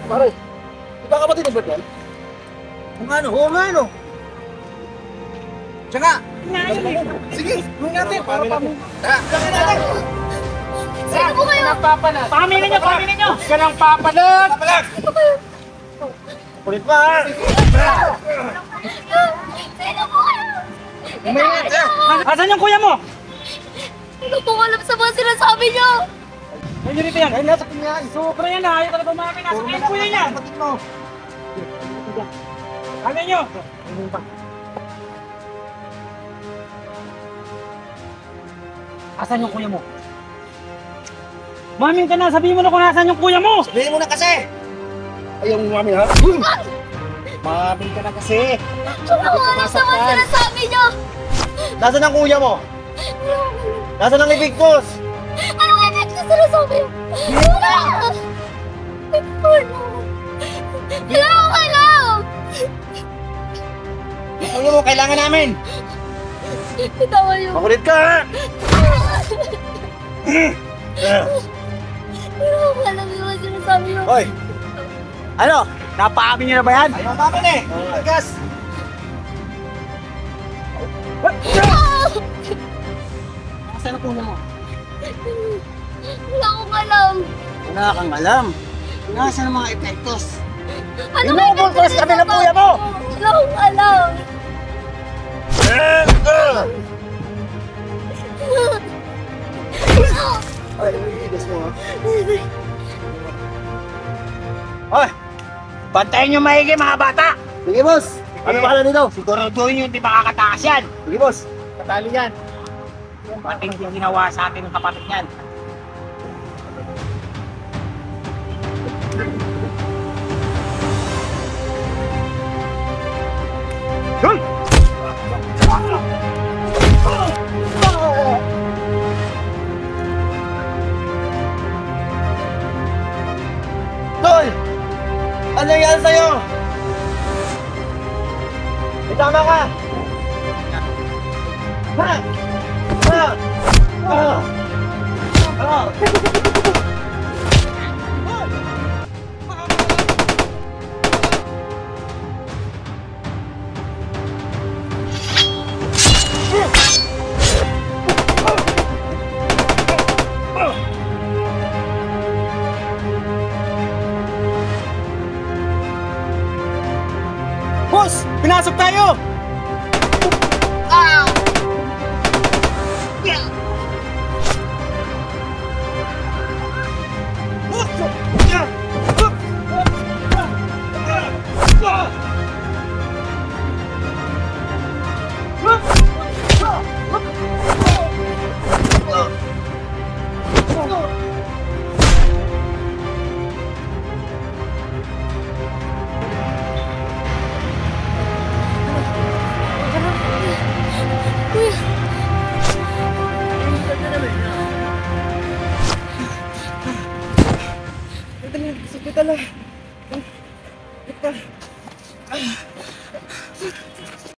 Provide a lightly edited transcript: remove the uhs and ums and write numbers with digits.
Pare, ikaw kapatid ng Berdan? Kung ano, oo nga ano. Tsaka, Sige, gawin natin para pamilya. gawin natin. Sino po kayo? Papalag. Pamilya nyo, pamilya nyo. Ka ng papalag. Papalag. Kulit pa ha. Sino po kayo? Umaingat ha. Asan yung kuya mo? Hindi ko alam sa mga sinasabi niyo. Ayun rito yan. Ayun, nasa kanya. Sobra yan ha. Ayaw talaga umamin. Nasa kanya yung kuya niya. Kapatid mo. Ano nyo? Asan yung kuya mo? Mamin ka na, sabihin mo na kung asan yung kuya mo! Sabihin mo na kasi. Ayaw mo mamin ha? Mamin ka na kasi! Hindi ko alam sa mga sinasabi niyo. Nasaan ang kuya mo? Nasaan ang ibigkos? Anong ibig na sinasabi niyo? Wala! Wala akong alam! Ang kuya mo, kailangan namin. Bitawan niyo. Makulit ka ha. Hindi ko alam yung mga sinasabi niyo. Hoy, Ano? Napaamin niyo na ba yan? ay matamin eh. Gas. Asan ang kuya mo? Wala akong alam. Wala kang alam. Nasaan ang mga epektos? Ano Inubol ko sa kami ng kuya mo. Wala akong alam. Ay, igas mo ha. Hoy, Bantayan niyo maigi mga bata! sige boss. Ano ba nito? Siguraduhin niyo hindi makakatakas yan! Sige boss. Katali yan! Pati hindi ginawa sa atin ng kapatid niyan. Tol! Ano nangyari sa'yo? May tama ka! Ha! Ha! Ha! Ha! Boss! Pinasok tayo! Kuya, Sakit na.